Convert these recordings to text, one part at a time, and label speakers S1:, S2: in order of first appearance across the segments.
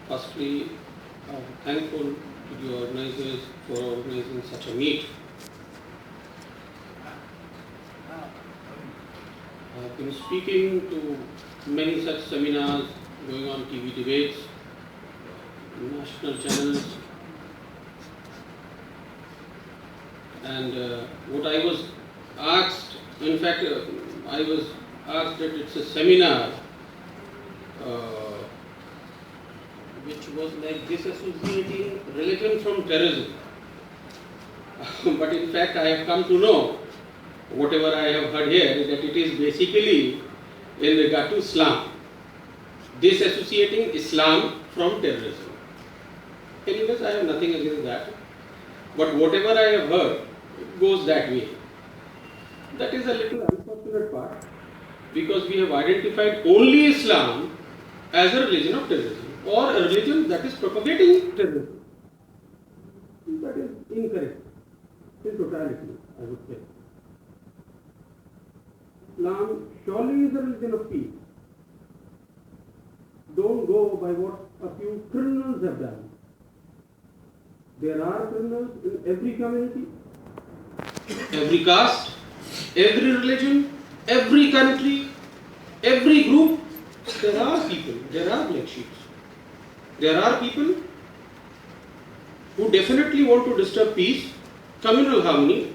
S1: Firstly, I'm thankful to the organizers for organizing such a meet. I've been speaking to many such seminars, going on TV debates, national channels, and what I was asked, in fact, I was asked that it's a seminar which was like disassociating religion from terrorism. But in fact, I have come to know, whatever I have heard here, that it is basically in regard to Islam, disassociating Islam from terrorism. Anyways, I have nothing against that. But whatever I have heard, it goes that way. That is a little unfortunate part, because we have identified only Islam as a religion of terrorism, or a religion that is propagating terrorism. That is incorrect in totality, I would say. Islam surely is a religion of peace. Don't go by what a few criminals have done. There are criminals in every community, every caste, every religion, every country, every group. There are people, there are black sheep. There are people who definitely want to disturb peace, communal harmony.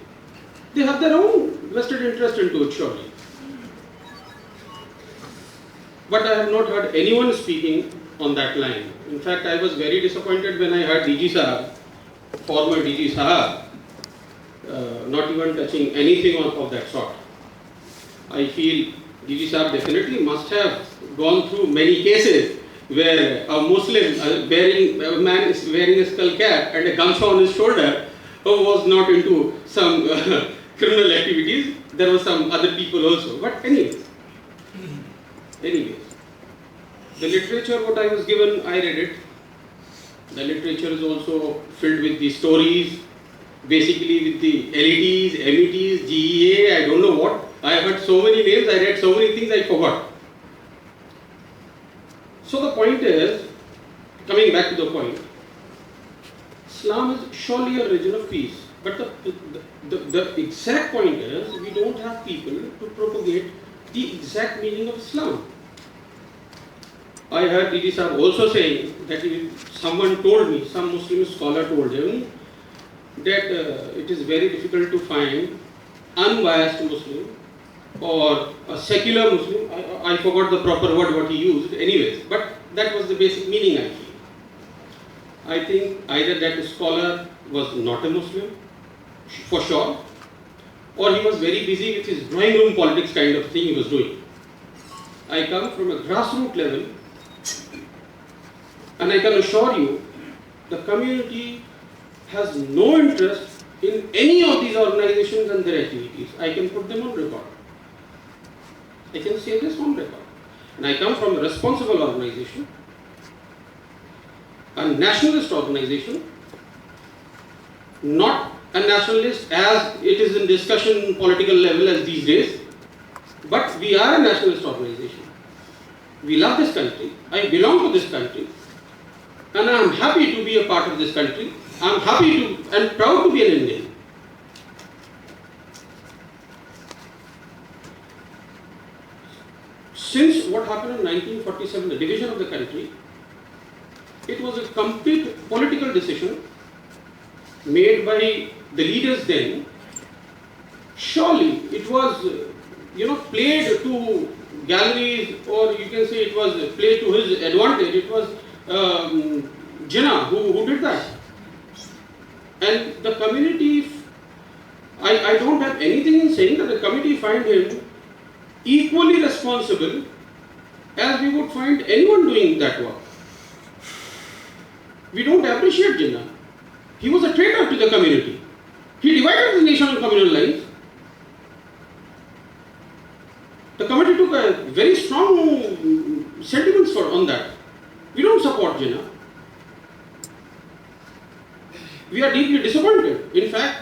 S1: They have their own vested interest into it, surely. But I have not heard anyone speaking on that line. In fact, I was very disappointed when I heard DG Sahab, former DG Sahab, not even touching anything of that sort. I feel DG Sahab definitely must have gone through many cases where a Muslim, a man is wearing a skull cap and a gunshot on his shoulder, was not into some criminal activities. There were some other people also. But anyways, the literature what I was given, I read it. The literature is also filled with the stories, basically with the LEDs, METs, GEA, I don't know what. I heard so many names, I read so many things, I forgot. So the point is, coming back to the point, Islam is surely a religion of peace. But the exact point is, we don't have people to propagate the exact meaning of Islam. I heard DG Sahab also saying that someone told me, some Muslim scholar told him, that it is very difficult to find unbiased Muslim or a secular Muslim. I forgot the proper word what he used anyways, but that was the basic meaning I feel. I think either that scholar was not a Muslim, for sure, or he was very busy with his drawing room politics kind of thing he was doing. I come from a grassroots level, and I can assure you, the community has no interest in any of these organizations and their activities. I can put them on record. I can say this on record. And I come from a responsible organization, a nationalist organization, not a nationalist as it is in discussion political level as these days, but we are a nationalist organization. We love this country. I belong to this country. And I am happy to be a part of this country. I am happy to and proud to be an Indian. Since what happened in 1947, the division of the country, it was a complete political decision made by the leaders then. Surely it was, played to galleries, or you can say it was played to his advantage. It was Jinnah who did that. And the community, I don't have anything in saying that the committee find him equally responsible as we would find anyone doing that work. We don't appreciate Jinnah. He was a traitor to the community. He divided the nation on communal lines. The committee took a very strong sentiments on that. We don't support Jinnah. We are deeply disappointed. In fact,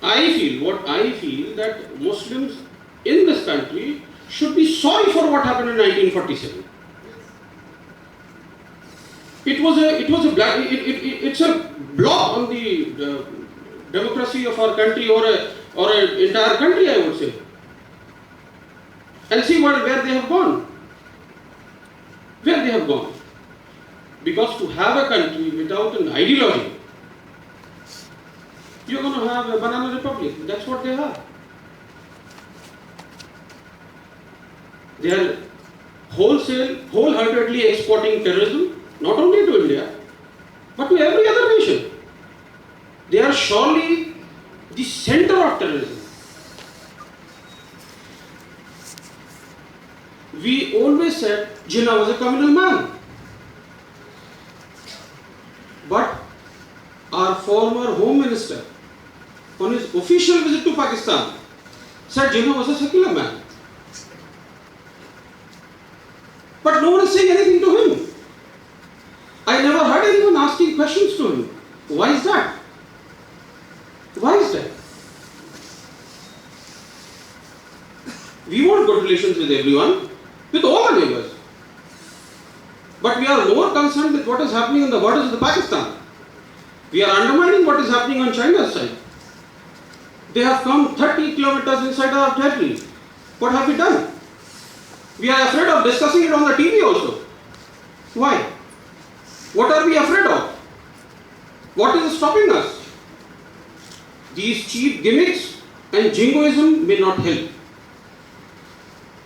S1: I feel that Muslims in this country should be sorry for what happened in 1947. It's a block on the democracy of our country, or an entire country, I would say. And see where they have gone. Where they have gone. Because to have a country without an ideology, you're going to have a banana republic. That's what they are. They are wholeheartedly exporting terrorism, not only to India, but to every other nation. They are surely the center of terrorism. We always said Jinnah was a communal man. But our former Home Minister, on his official visit to Pakistan, said Jinnah was a secular man. But no one is saying anything to him. I never heard anyone asking questions to him. Why is that? Why is that? We want good relations with everyone, with all the neighbors. But we are more concerned with what is happening on the borders of Pakistan. We are undermining what is happening on China's side. They have come 30 kilometers inside our territory. What have we done? We are afraid of discussing it on the TV also. Why? What are we afraid of? What is stopping us? These cheap gimmicks and jingoism may not help.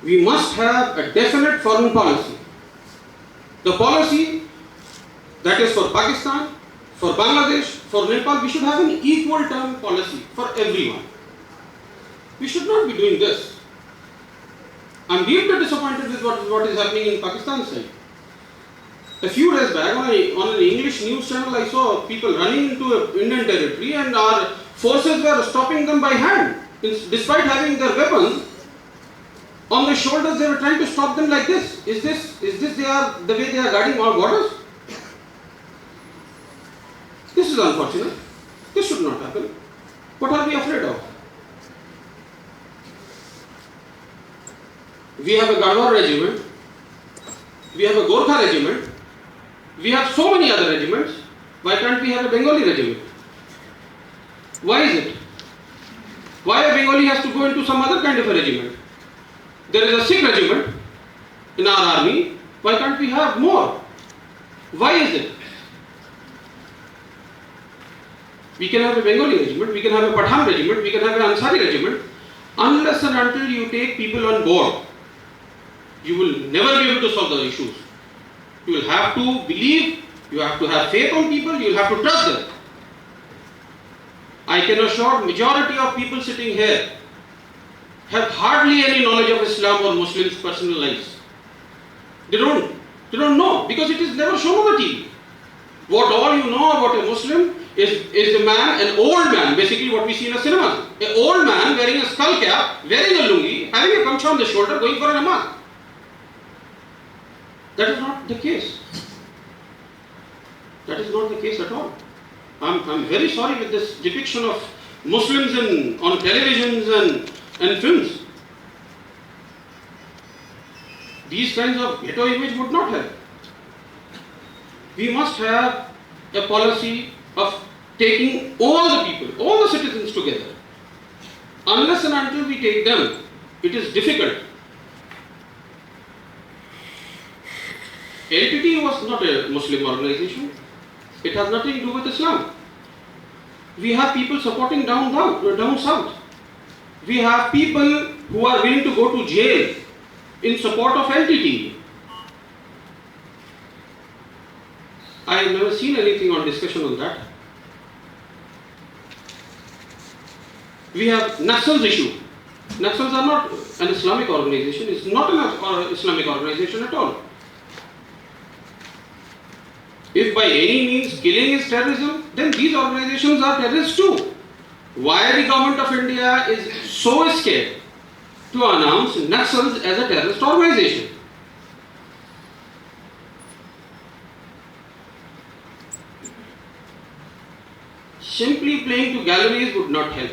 S1: We must have a definite foreign policy. The policy that is for Pakistan, for Bangladesh, for Nepal, we should have an equal term policy for everyone. We should not be doing this. I'm deeply disappointed with what is happening in Pakistan's side. A few days back on an English news channel, I saw people running into Indian territory and our forces were stopping them by hand. Despite having their weapons on their shoulders, they were trying to stop them like this. Is this the way they are guarding our borders? This is unfortunate. This should not happen. What are we afraid of? We have a Garhwal regiment. We have a Gorkha regiment. We have so many other regiments. Why can't we have a Bengali regiment? Why is it? Why a Bengali has to go into some other kind of a regiment? There is a Sikh regiment in our army. Why can't we have more? Why is it? We can have a Bengali regiment, we can have a Pathan regiment, we can have an Ansari regiment. Unless and until you take people on board, you will never be able to solve the issues. You will have to believe, you have to have faith on people, you will have to trust them. I can assure majority of people sitting here have hardly any knowledge of Islam or Muslims' personal lives. They don't know because it is never shown on the TV. What all you know about a Muslim is a man, an old man, basically what we see in a cinema. An old man wearing a skull cap, wearing a lungi, having a kamcha on the shoulder, going for a namaz. That is not the case. That is not the case at all. I'm very sorry with this depiction of Muslims on televisions and films. These kinds of ghetto image would not help. We must have a policy of taking all the people, all the citizens together. Unless and until we take them, it is difficult. LTT was not a Muslim organization. It has nothing to do with Islam. We have people supporting down south. We have people who are willing to go to jail in support of LTT. I have never seen anything on discussion on that. We have Naxals issue. Naxals are not an Islamic organization. It's not an Islamic organization at all. If by any means killing is terrorism, then these organizations are terrorists too. Why the government of India is so scared to announce Naxals as a terrorist organization? Simply playing to galleries would not help.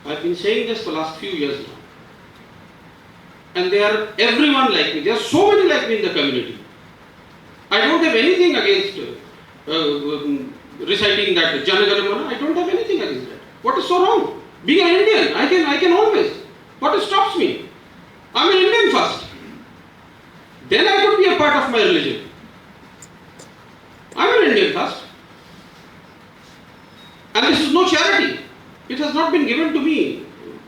S1: I've been saying this for the last few years now. And they are everyone like me. There are so many like me in the community. I don't have anything against reciting that Jana Gana Mana. I don't have anything against that. What is so wrong? Being an Indian, I can always. What stops me? I'm an Indian first. Then I could be a part of my religion. I'm an Indian first. And this is no charity. It has not been given to me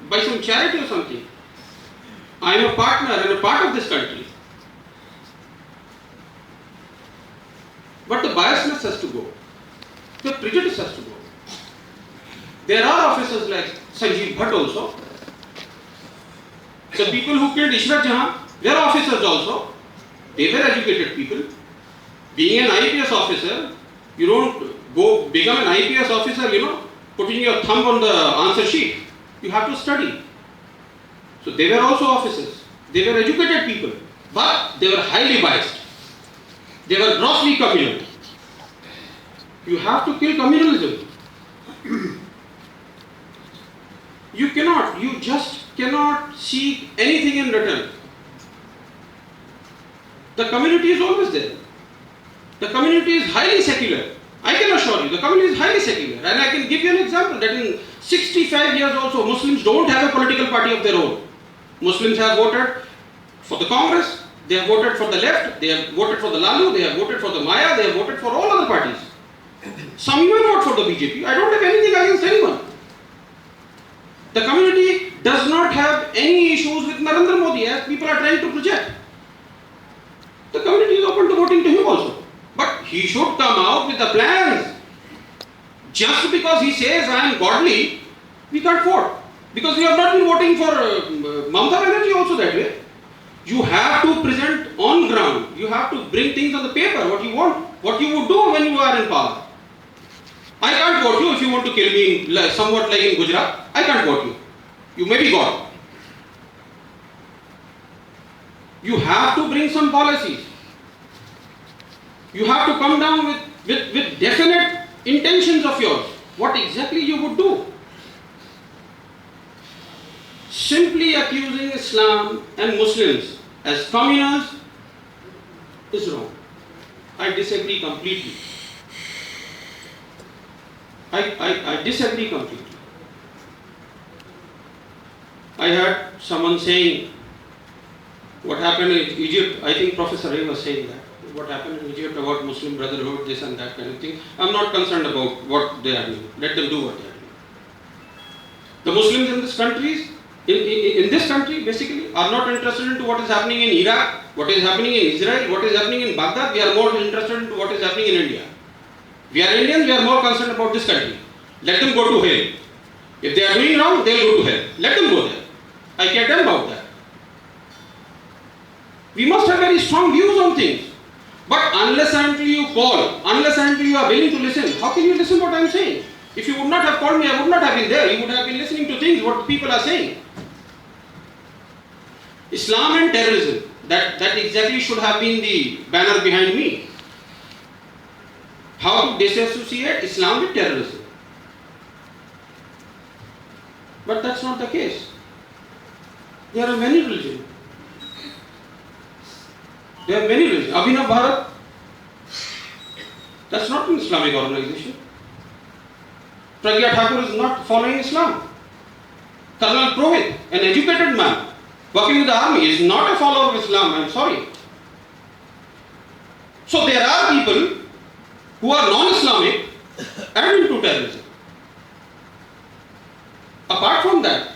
S1: by some charity or something. I am a partner and a part of this country. But the biasness has to go. The prejudice has to go. There are officers like Sanjeev Bhatt also. The people who killed Ishrat Jahan, they are officers also. They were educated people. Being an IPS officer, you don't go become an IPS officer, putting your thumb on the answer sheet. You have to study. So they were also officers. They were educated people. But they were highly biased. They were grossly communal. You have to kill communalism. You just cannot seek anything in return. The community is always there. The community is highly secular. I can assure you, the community is highly secular. And I can give you an example that in 65 years also, Muslims don't have a political party of their own. Muslims have voted for the Congress, they have voted for the left, they have voted for the Lalu, they have voted for the Maya, they have voted for all other parties. Some even vote for the BJP. I don't have anything against anyone. The community does not have any issues with Narendra Modi as people are trying to project. The community is open to voting to him also. But he should come out with the plans. Just because he says I am godly, we can't vote. Because we have not been voting for Mamata Banerjee also that way. You have to present on ground. You have to bring things on the paper, what you want, what you would do when you are in power. I can't vote you if you want to kill me somewhat like in Gujarat. I can't vote you. You may be God. You have to bring some policies. You have to come down with definite intentions of yours. What exactly you would do. Simply accusing Islam and Muslims as communals is wrong. I disagree completely. I disagree completely. I heard someone saying what happened in Egypt. I think Professor Ray was saying that. What happened in Egypt about Muslim Brotherhood, this and that kind of thing. I'm not concerned about what they are doing. Let them do what they are doing. The Muslims in this country, in this country basically, are not interested into what is happening in Iraq, what is happening in Israel, what is happening in Baghdad. We are more interested into what is happening in India. We are Indians, we are more concerned about this country. Let them go to hell. If they are doing wrong, they will go to hell. Let them go there. I care them about that. We must have very strong views on things. But unless and until you call, unless and until you are willing to listen, how can you listen what I am saying? If you would not have called me, I would not have been there. You would have been listening to things, what people are saying. Islam and terrorism, that exactly should have been the banner behind me. How to disassociate Islam with terrorism. But that's not the case. There are many religions. There are many religions. Abhinav Bharat, that's not an Islamic organization. Pragya Thakur is not following Islam. Colonel Purohit, an educated man, working with the army, is not a follower of Islam. I'm sorry. So there are people who are non-Islamic and into terrorism. Apart from that,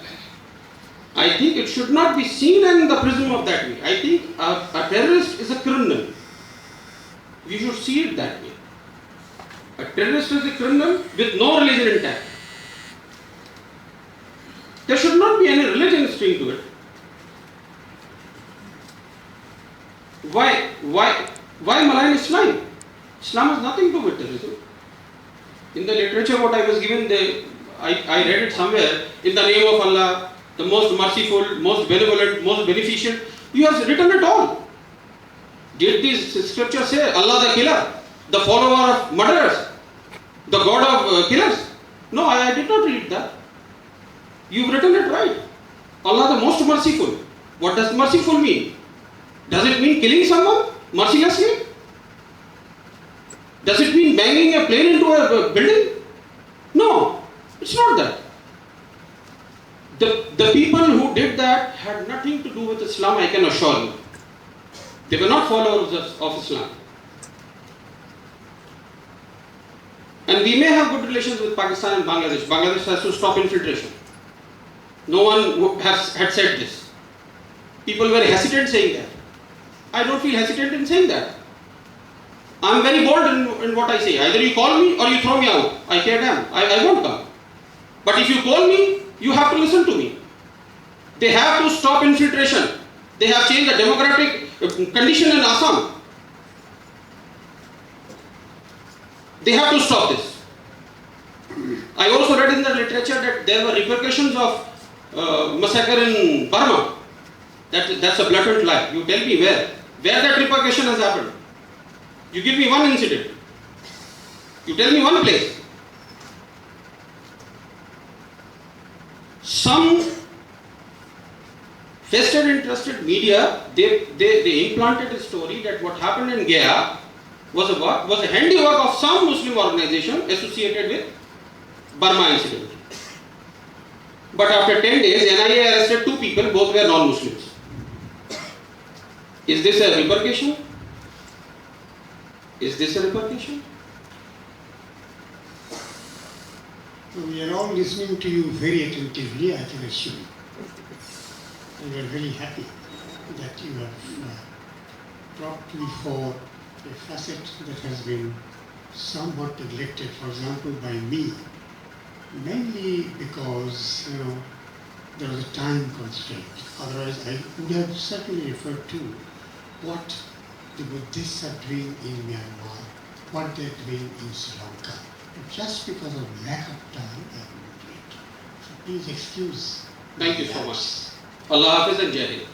S1: I think it should not be seen in the prism of that way. I think a terrorist is a criminal. We should see it that way. A terrorist is a criminal with no religion intact. There should not be any religion string to it. Why malign Islam? Islam has nothing to do with terrorism. In the literature what I was given, I read it somewhere, in the name of Allah, the most merciful, most benevolent, most beneficent. He has written it all. Did this scripture say Allah the killer, the follower of murderers, the God of killers? No, I did not read that. You've written it right. Allah the most merciful. What does merciful mean? Does it mean killing someone mercilessly? Does it mean banging a plane into a building? No, it's not that. The people who did that had nothing to do with Islam, I can assure you. They were not followers of Islam. And we may have good relations with Pakistan and Bangladesh. Bangladesh has to stop infiltration. No one had said this. People were hesitant saying that. I don't feel hesitant in saying that. I'm very bold in what I say. Either you call me or you throw me out. I care damn. I won't come. But if you call me, you have to listen to me. They have to stop infiltration. They have changed the democratic condition in Assam. They have to stop this. I also read in the literature that there were repercussions of massacre in Burma. That's a blatant lie. You tell me where that repercussion has happened. You give me one incident. You tell me one place. Some vested interested media, they implanted a story that what happened in Gaya was a handiwork of some Muslim organization associated with Burma incident. But after 10 days, NIA arrested 2 people, both were non-Muslims. Is this a repercussion? Is this a repercussion?
S2: We are all listening to you very attentively, I can assume. And we are very happy that you have brought before a facet that has been somewhat neglected, for example, by me, mainly because there was a time constraint. Otherwise, I would have certainly referred to what the Buddhists are doing in Myanmar, what they are doing in Sri Lanka. But just because of lack of time, I couldn't do it. So please excuse.
S1: Thank you so much. Allah Hafiz and Jai Hind.